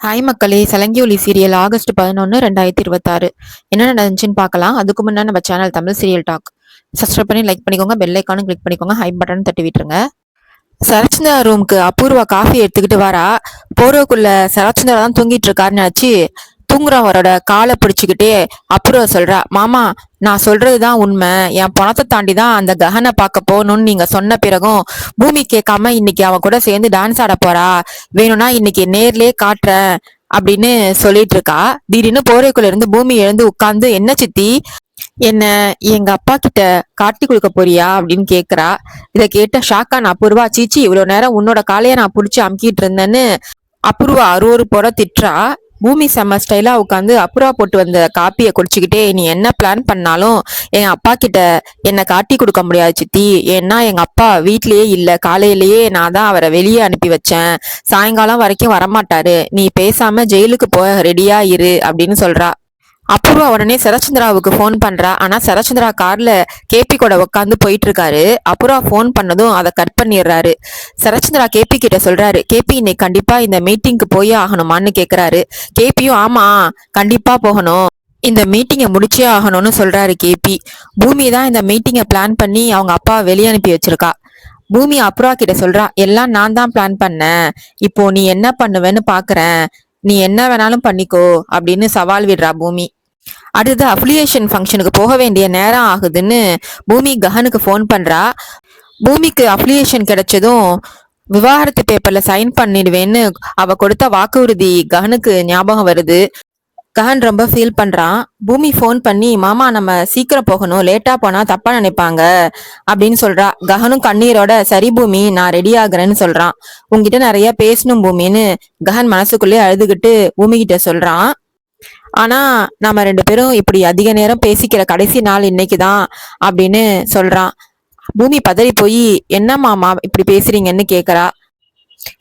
Hi மக்களே, சலங்கி ஒலி serial August 11 2026 என்ன நடந்துச்சுன்னு பார்க்கலாம். அதுக்கு முன்னாடி நம்ம channel Tamil serial talk subscribe பண்ணி லைக் பண்ணிக்கோங்க, பெல் ஐக்கானும் கிளிக் பண்ணிக்கோங்க, ஹை பட்டன் தட்டி விட்டுருங்க. சரச்சந்திரா ரூமுக்கு அபூர்வா காஃபி எடுத்துக்கிட்டு வரா. போறோக்குள்ள சரச்சந்திரா தான் தூங்கிட்டு இருக்காருன்னு நினைச்சு தூங்குறவரோட காலை பிடிச்சுக்கிட்டே அபூர்வா சொல்றா, மாமா நான் சொல்றதுதான் உண்மை, என் பணத்தை தாண்டி தான் அந்த ககனை பார்க்க போகணும்னு நீங்க சொன்ன பிறகும் பூமி கேட்காம இன்னைக்கு அவன் கூட சேர்ந்து டான்ஸ் ஆட போறா, வேணும்னா இன்னைக்கு நேர்லயே காட்டுறேன் அப்படின்னு சொல்லிட்டு இருக்கா. திடீர்னு போரைக்குள்ள இருந்து பூமி எழுந்து உட்கார்ந்து, என்ன சித்தி, என்ன எங்க அப்பா கிட்ட காட்டி கொடுக்க போறியா அப்படின்னு கேக்குறா. இதை கேட்ட ஷாக்கான அபூர்வா, சீச்சி இவ்வளவு நேரம் உன்னோட காலைய நான் புடிச்சு அமுக்கிட்டு இருந்தேன்னு அபூர்வா அருவரு போற திட்டுறா. பூமி செம்ம ஸ்டைலா உட்காந்து அப்புறா போட்டு வந்த காப்பியை குடிச்சுக்கிட்டே, நீ என்ன பிளான் பண்ணாலும் என் அப்பா கிட்ட என்ன காட்டி கொடுக்க முடியாது சித்தி, ஏன்னா எங்க அப்பா வீட்லயே இல்ல, காலையிலேயே நான் தான் அவரை வெளியே அனுப்பி வச்சேன், சாயங்காலம் வரைக்கும் வரமாட்டாரு, நீ பேசாம ஜெயிலுக்கு போக ரெடியா இரு அப்படின்னு சொல்றா. அபூர்வா உடனே சரச்சந்திராவுக்கு ஃபோன் பண்றா. ஆனா சரச்சந்திரா கார்ல கேபி கூட உட்காந்து போயிட்டு இருக்காரு. அபூர்வா ஃபோன் பண்ணதும் அதை கட் பண்ணிடுறாரு. சரச்சந்திரா கேபி கிட்ட சொல்றாரு, கேபி இன்னைக்கு கண்டிப்பா இந்த மீட்டிங்க்கு போயே ஆகணுமான்னு கேக்குறாரு. கேபியும் ஆமா கண்டிப்பா போகணும், இந்த மீட்டிங்கை முடிச்சே ஆகணும்னு சொல்றாரு கேபி. பூமி தான் இந்த மீட்டிங்கை பிளான் பண்ணி அவங்க அப்பா வெளியே அனுப்பி வச்சிருக்கா. பூமி அப்புறா கிட்ட சொல்றா, எல்லாம் நான் தான் பிளான் பண்ணேன், இப்போ நீ என்ன பண்ணுவேன்னு பாக்குறேன், நீ என்ன வேணாலும் பண்ணிக்கோ அப்படின்னு சவால் விடுறா பூமி. அடுத்து அஃபிலியேஷன் ஃபங்க்ஷனுக்கு போக வேண்டிய நேரம் ஆகுதுன்னு பூமி ககனுக்கு ஃபோன் பண்றா. பூமிக்கு அஃபிலியேஷன் கிடைச்சதும் விவாகரத்து பேப்பர்ல சைன் பண்ணிடுவேன்னு அவ கொடுத்த வாக்குறுதி ககனுக்கு ஞாபகம் வருது. ககன் ரொம்ப ஃபீல் பண்றான். பூமி ஃபோன் பண்ணி, மாமா நம்ம சீக்கிரம் போகணும், லேட்டா போனா தப்பா நினைப்பாங்க அப்படின்னு சொல்றா. ககனும் கண்ணீரோட, சரி பூமி நான் ரெடி ஆகுறேன்னு சொல்றான். உங்ககிட்ட நிறைய பேசணும் பூமின்னு ககன் மனசுக்குள்ளே அழுதுகிட்டு பூமி கிட்ட சொல்றான். ஆனா நம்ம ரெண்டு பேரும் இப்படி அதிக நேரம் பேசிக்கிற கடைசி நாள் இன்னைக்குதான் அப்படின்னு சொல்றான். பூமி பதறி போய், என்ன மாமா இப்படி பேசுறீங்கன்னு கேக்குறா.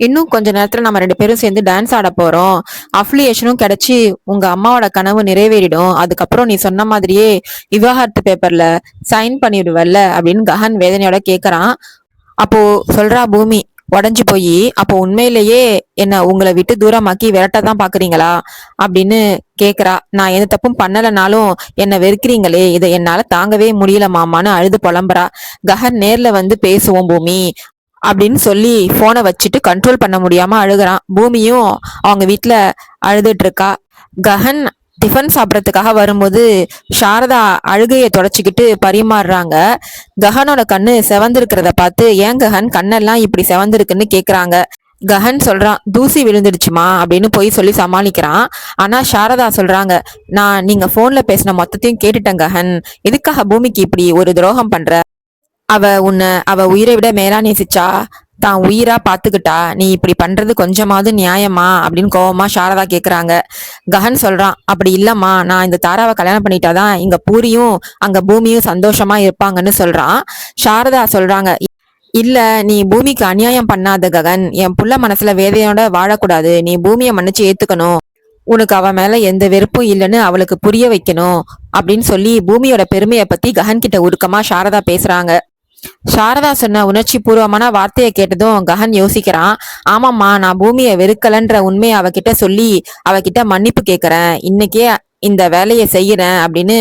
இன்னும் கொஞ்ச நேரத்துல நம்ம ரெண்டு பேரும் சேர்ந்து டான்ஸ் ஆட போறோம், அஃபிலியேஷனும் கிடைச்சி உங்க அம்மாவோட கனவு நிறைவேறிடும், அதுக்கப்புறம் நீ சொன்ன மாதிரியே விவாகரத்து பேப்பர்ல சைன் பண்ணிடுவல்ல அப்படின்னு ககன் வேதனையோட கேக்குறான். அப்போ சொல்றா பூமி உடஞ்சு போய், அப்போ உண்மையிலேயே என்ன உங்களை விட்டு தூரமாக்கி விரட்டதான் பாக்குறீங்களா அப்படின்னு கேக்குறா. நான் எந்த தப்பும் பண்ணலனாலும் என்ன வெறுக்கிறீங்களே, இதை என்னால தாங்கவே முடியல மாமான்னு அழுது புலம்புறா. ககன் நேர்ல வந்து பேசுவோம் பூமி அப்படின்னு சொல்லி போனை வச்சுட்டு கண்ட்ரோல் பண்ண முடியாம அழுகுறான். பூமியும் அவங்க வீட்டுல அழுதுட்டு இருக்கா. ககன் டிஃபன் சாப்பிட்றதுக்காக வரும்போது சாரதா அழுகையை தொடச்சிக்கிட்டு பரிமாறுறாங்க. ககனோட கண்ணு செவந்திருக்கிறத பார்த்து, ஏன் ககன் கண்ணெல்லாம் இப்படி செவந்திருக்குன்னு கேக்குறாங்க. ககன் சொல்றான், தூசி விழுந்துடுச்சுமா அப்படின்னு போய் சொல்லி சமாளிக்கிறான். ஆனா சாரதா சொல்றாங்க, நான் நீங்க போன்ல பேசின மொத்தத்தையும் கேட்டுட்டேன் ககன், எதுக்காக பூமிக்கு இப்படி ஒரு துரோகம் பண்ற, அவ உயிரை விட மேலா நேசிச்சா, தான் உயிரா பாத்துக்கிட்டா, நீ இப்படி பண்றது கொஞ்சமாவது நியாயமா அப்படின்னு கோவமா சாரதா கேக்குறாங்க. ககன் சொல்றான், அப்படி இல்லம்மா, நான் இந்த தாராவை கல்யாணம் பண்ணிட்டாதான் இங்க பூரியும் அங்க பூமியும் சந்தோஷமா இருப்பாங்கன்னு சொல்றான். சாரதா சொல்றாங்க, இல்ல நீ பூமிக்கு அநியாயம் பண்ணாத ககன், என் புள்ள மனசுல வேதையோட வாழக்கூடாது, நீ பூமியை மன்னிச்சு ஏத்துக்கணும், உனக்கு அவ மேல எந்த வெறுப்பும் இல்லைன்னு அவளுக்கு புரிய வைக்கணும் அப்படின்னு சொல்லி பூமியோட பெருமையை பத்தி ககன் கிட்ட உருக்கமா சாரதா பேசுறாங்க. சாரதா சொன்ன உணர்ச்சி பூர்வமான வார்த்தையை கேட்டதும் ககன் யோசிக்கிறான். ஆமாம்மா, நான் பூமியை வெறுக்கலன்ற உண்மையை அவகிட்ட சொல்லி அவகிட்ட மன்னிப்பு கேட்கறேன், இன்னைக்கே இந்த வேலையை செய்யறேன் அப்படின்னு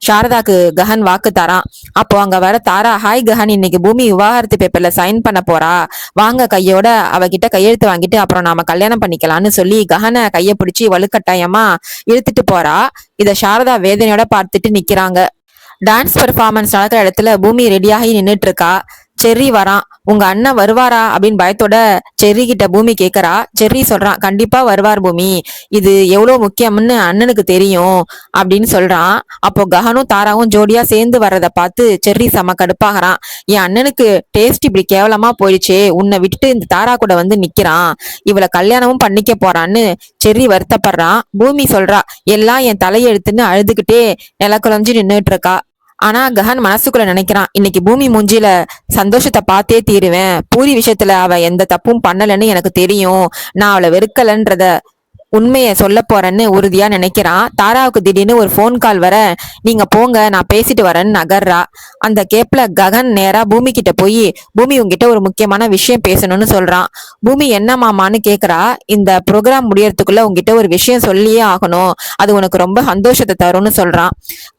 சாரதாக்கு ககன் வாக்கு தரான். அப்போ அங்க வர தாரா, ஹாய் ககன், இன்னைக்கு பூமி விவாகரத்து பேப்பர்ல சைன் பண்ண போறா, வாங்க கையோட அவகிட்ட கையெழுத்து வாங்கிட்டு அப்புறம் நாம கல்யாணம் பண்ணிக்கலாம்னு சொல்லி ககனை கைய பிடிச்சி வலுக்கட்டாயமா இழுத்துட்டு போறா. இத சாரதா வேதனையோட பார்த்துட்டு நிக்கிறாங்க. டான்ஸ் பெர்ஃபார்மன்ஸ் நடக்கிற இடத்துல பூமி ரெடியாகி நின்றுட்டு இருக்கா. செர்ரி வரான். உங்க அண்ணன் வருவாரா அப்படின்னு பயத்தோட செர்ரி கிட்ட பூமி கேக்குறா. செர்ரி சொல்றான், கண்டிப்பா வருவார் பூமி, இது எவ்வளவு முக்கியம்னு அண்ணனுக்கு தெரியும் அப்படின்னு சொல்றான். அப்போ ககனும் தாராவும் ஜோடியா சேர்ந்து வர்றத பார்த்து செர்ரி செம கடுப்பாகிறான். என் அண்ணனுக்கு டேஸ்ட் இப்படி கேவலமா போயிடுச்சே, உன்னை விட்டுட்டு இந்த தாரா கூட வந்து நிக்கிறான், இவளை கல்யாணமும் பண்ணிக்க போறான்னு செர்ரி வருத்தப்படுறான். பூமி சொல்றா, எல்லாம் என் தலையெழுத்துன்னு அழுதுகிட்டே நிலக்குழஞ்சு நின்றுட்டு இருக்கா. ஆனா ககன் மனசுக்குள்ள நினைக்கிறான், இன்னைக்கு பூமி மூஞ்சில சந்தோஷத்தை பார்த்தே தீருவேன், பூரி விஷயத்துல அவ எந்த தப்பும் பண்ணலன்னு எனக்கு தெரியும், நான் அவளை வெறுக்கலன்றத உண்மையை சொல்ல போறேன்னு உறுதியா நினைக்கிறான். தாராவுக்கு திடீர்னு ஒரு ஃபோன் கால் வர, நீங்க போங்க நான் பேசிட்டு வரேன்னு நகர்றா. அந்த கேப்ல ககன் நேரா பூமி கிட்ட போய், பூமி உங்ககிட்ட ஒரு முக்கியமான விஷயம் பேசணும்னு சொல்றான். பூமி என்ன மாமான்னு கேக்குறா. இந்த ப்ரோக்ராம் முடியறதுக்குள்ள உங்ககிட்ட ஒரு விஷயம் சொல்லியே ஆகணும், அது உனக்கு ரொம்ப சந்தோஷத்தை தரும்னு சொல்றான்.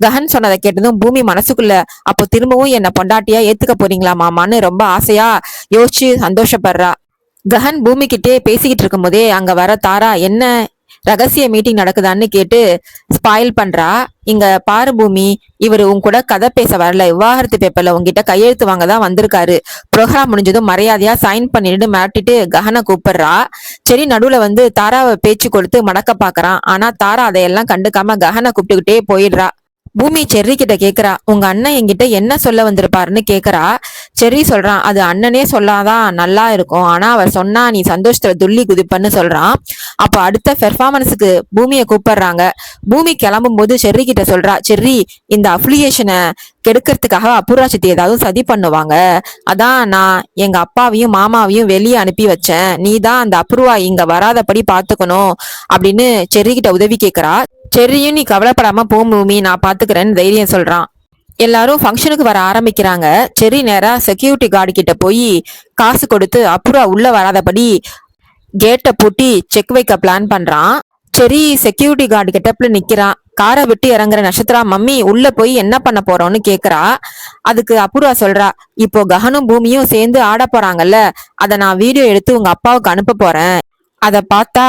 ககன் சொன்னதை கேட்டதும் பூமி மனசுக்குள்ள, அப்போ திரும்பவும் என்ன பொண்டாட்டியா ஏத்துக்க போறீங்களா மாமான்னு ரொம்ப ஆசையா யோசிச்சு சந்தோஷப்படுறா. கஹன் பூமி கிட்டே பேசிக்கிட்டு இருக்கும் போதே அங்க வர தாரா, என்ன ரகசிய மீட்டிங் நடக்குதான்னு கேட்டு ஸ்பாயில் பண்றா. இங்க பாரு பூமி, இவரு உன் கூட கதை பேச வரல, விவாகரத்து பேப்பர்ல உங்ககிட்ட கையெழுத்து வாங்க தான் வந்திருக்காரு. ப்ரோக்ராம் முடிஞ்சதும் மரியாதையா சைன் பண்ணிட்டு மிரட்டிட்டு கஹனை கூப்பிடுறா. சரி நடுவுல வந்து தாராவை பேச்சு கொடுத்து மடக்க பாக்குறான். ஆனா தாரா அதையெல்லாம் கண்டுக்காம கஹனை கூப்பிட்டுக்கிட்டே போயிடுறா. பூமி செர்ரி கிட்ட கேக்குறா, உங்க அண்ணன் என்கிட்ட என்ன சொல்ல வந்திருப்பாருன்னு கேக்குறா. செர்ரி சொல்றான், அது அண்ணனே சொல்லாதான் நல்லா இருக்கும், ஆனா அவர் சொன்னா நீ சந்தோஷத்துல துள்ளி குதிப்பன்னு சொல்றான். அப்போ அடுத்த பெர்ஃபார்மன்ஸுக்கு பூமியை கூப்பிடுறாங்க. பூமி கிளம்பும் போது செர்ரி கிட்ட சொல்றா, செர்ரி இந்த அஃபிலியேஷனை கெடுக்கிறதுக்காக அபூர்வா சித்தி ஏதாவது சதி பண்ணுவாங்க, அதான் நான் எங்க அப்பாவையும் மாமாவையும் வெளியே அனுப்பி வச்சேன், நீ தான் அந்த அபூர்வா இங்க வராதபடி பாத்துக்கணும் அப்படின்னு செர்ரி கிட்ட உதவி கேக்குறா. செர்ரியும் நீ கவலைப்படாம போ பூமி, நான் பாத்துக்கிறேன்னு தைரியம் சொல்றான். எல்லாரும் ஃபங்க்ஷனுக்கு வர ஆரம்பிக்கிறாங்க. செர்ரி நேரா செக்யூரிட்டி கார்டு கிட்ட போய் காசு கொடுத்து அப்புறா உள்ள வராதபடி கேட்டை பூட்டி செக் வைக்க பிளான் பண்றான். செர்ரி செக்யூரிட்டி கார்டு கிட்டப்ல நிக்கிறான். காரை விட்டு இறங்குற நட்சத்திரா, மம்மி உள்ள போய் என்ன பண்ண போறோம்னு கேக்குறா. அதுக்கு அபூர்வா சொல்றா, இப்போ ககனும் பூமியும் சேர்ந்து ஆட போறாங்கல்ல, அத நான் வீடியோ எடுத்து உங்க அப்பாவுக்கு அனுப்ப போறேன், அத பார்த்தா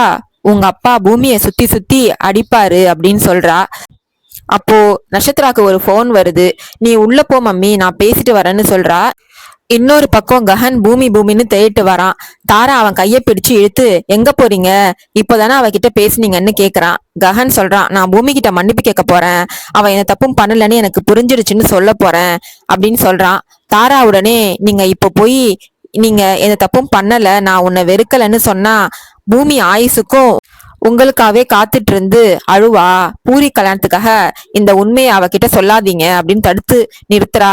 உங்க அப்பா பூமியை சுத்தி சுத்தி அடிப்பாரு அப்படின்னு சொல்றா. அப்போ நட்சத்திராக்கு ஒரு போன் வருது. நீ உள்ள போ மம்மி, நான் பேசிட்டு வரேன்னு சொல்றா. இன்னொரு பக்கம் கஹன் பூமி பூமின்னு தேடிட்டு வரான். தாரா அவன் கைய பிடிச்சு இழுத்து, எங்க போறீங்க, இப்பதானே அவகிட்ட பேசுனீங்கன்னு கேக்குறான். கஹன் சொல்றான், நான் பூமி கிட்ட மன்னிப்பு கேட்க போறேன், அவன் என்ன தப்பும் பண்ணலன்னு எனக்கு புரிஞ்சிருச்சுன்னு சொல்ல போறேன் அப்படின்னு சொல்றான். தாரா உடனே, நீங்க இப்போ போய் நீங்க எந்த தப்பும் பண்ணல, நான் உன்னை வெறுக்கலன்னு சொன்னா பூமி ஆயுசுக்கும் உங்களுக்காவே காத்துட்டு இருந்து அழுவா. பூரி கல்யாணத்துக்காக இந்த உண்மையை அவகிட்ட சொல்லாதீங்க அப்படின்னு தடுத்து நிறுத்துறா.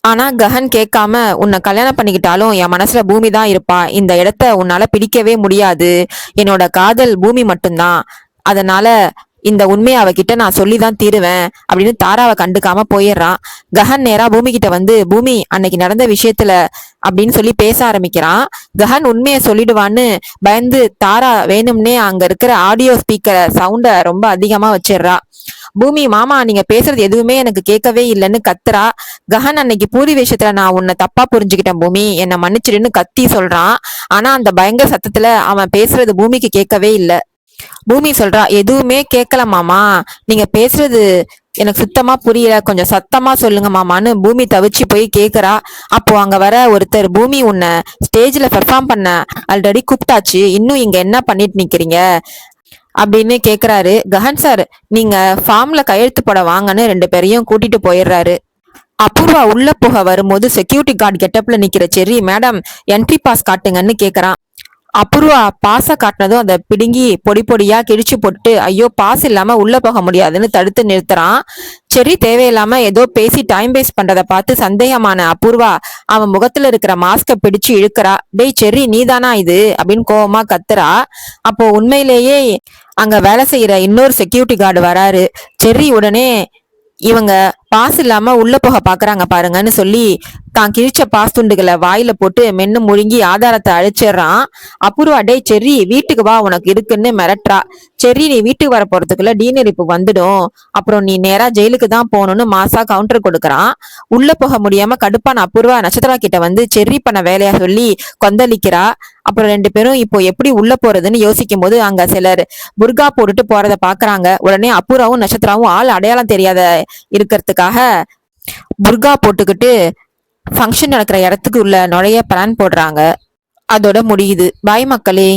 ஆனா கஹன் கேட்காம, உன்னை கல்யாணம் பண்ணிக்கிட்டாலும் என் மனசுல பூமி தான் இருப்பா, இந்த இடத்த உன்னால பிடிக்கவே முடியாது, என்னோட காதல் பூமி மட்டும்தான், அதனால இந்த உண்மையை அவகிட்ட நான் சொல்லிதான் தீருவேன் அப்படின்னு தாராவை கண்டுக்காம போயிடுறான். கஹன் நேரா பூமி கிட்ட வந்து, பூமி அன்னைக்கு நடந்த விஷயத்துல அப்படின்னு சொல்லி பேச ஆரம்பிக்கிறான். கஹன் உண்மையை சொல்லிடுவான்னு பயந்து தாரா வேணும்னே அங்க இருக்கிற ஆடியோ ஸ்பீக்கரை சவுண்ட ரொம்ப அதிகமா வச்சிடுறா. பூமி, மாமா நீங்க பேசுறது எதுவுமே எனக்கு கேட்கவே இல்லைன்னு கத்துறா. கஹன், அன்னைக்கு பூரி விஷயத்துல நான் உன்னை தப்பா புரிஞ்சுக்கிட்டேன் பூமி, என்னை மன்னிச்சிடுன்னு கத்தி சொல்றான். ஆனா அந்த பயங்கர சத்தத்துல அவன் பேசுறது பூமிக்கு கேட்கவே இல்லை. பூமி சொல்றா, எதுவுமே கேட்கல மாமா, நீங்க பேசுறது எனக்கு சுத்தமா புரியல, கொஞ்சம் சத்தமா சொல்லுங்க மாமான்னு பூமி தவிச்சு போய் கேக்குறா. அப்போ அங்க வர ஒருத்தர், பூமி உன்னை ஸ்டேஜ்ல பெர்ஃபார்ம் பண்ண ஆல்ரெடி கூப்பிட்டாச்சு, இன்னும் இங்க என்ன பண்ணிட்டு நிக்கிறீங்க அப்படின்னு கேக்குறாரு. கஹன் சார், நீங்க ஃபார்ம்ல கையெழுத்து போட வாங்கன்னு 2 பேரையும் கூட்டிட்டு போயிடுறாரு. அபூர்வா உள்ள போக வரும்போது செக்யூரிட்டி கார்டு கெட்டப்ல நிக்கிற செர்ரி, மேடம் என்ட்ரி பாஸ் காட்டுங்கன்னு கேக்குறான். அபூர்வா பாச காட்டினதும் அதை பிடுங்கி பொடி பொடியா கிழிச்சு போட்டு, ஐயோ பாஸ் இல்லாம உள்ள போக முடியாதுன்னு தடுத்து நிறுத்துறான். செர்ரி தேவையில்லாம ஏதோ பேசி டைம் வேஸ்ட் பண்றத பார்த்து சந்தேகமான அபூர்வா அவன் முகத்துல இருக்கிற மாஸ்க பிடிச்சு இழுக்கிறா. டேய் செர்ரி, நீதானா இது அப்படின்னு கோவமா கத்துறா. அப்போ உண்மையிலேயே அங்க வேலை செய்யற இன்னொரு செக்யூரிட்டி கார்டு வராரு. செர்ரி உடனே, இவங்க பாஸ் இல்லாம உள்ள போக பாக்குறாங்க பாருங்கன்னு சொல்லி தான் கிழிச்ச பாஸ் துண்டுகளை வாயில போட்டு மென்னு முழுங்கி ஆதாரத்தை அழிச்சிடுறான். அபூர்வா, டே செர்ரி வீட்டுக்கு வா உனக்கு இருக்குன்னு மிரட்டுறா. செர்ரி, நீ வீட்டுக்கு வர போறதுக்குள்ள டீனரிப்பு வந்துடும், அப்புறம் நீ நேரா ஜெயிலுக்கு தான் போகணும்னு மாசா கவுண்டர் கொடுக்கறான். உள்ள போக முடியாம கடுப்பான அபூர்வா நட்சத்திரா கிட்ட வந்து செர்ரி பண்ண வேலையா சொல்லி கொந்தளிக்கிறா. அப்புறம் 2 பேரும் இப்போ எப்படி உள்ள போறதுன்னு யோசிக்கும் போது அங்க சிலர் புர்கா போட்டுட்டு போறத பாக்குறாங்க. உடனே அபூர்வாவும் நட்சத்திராவும் ஆள் அடையாளம் தெரியாத இருக்கிறதுக்காக புர்கா போட்டுக்கிட்டு ஃபங்க்ஷன் நடக்கிற இடத்துக்கு உள்ள நுழைய பிளான் போடுறாங்க. அதோட முடியுது. பாய் மக்களே.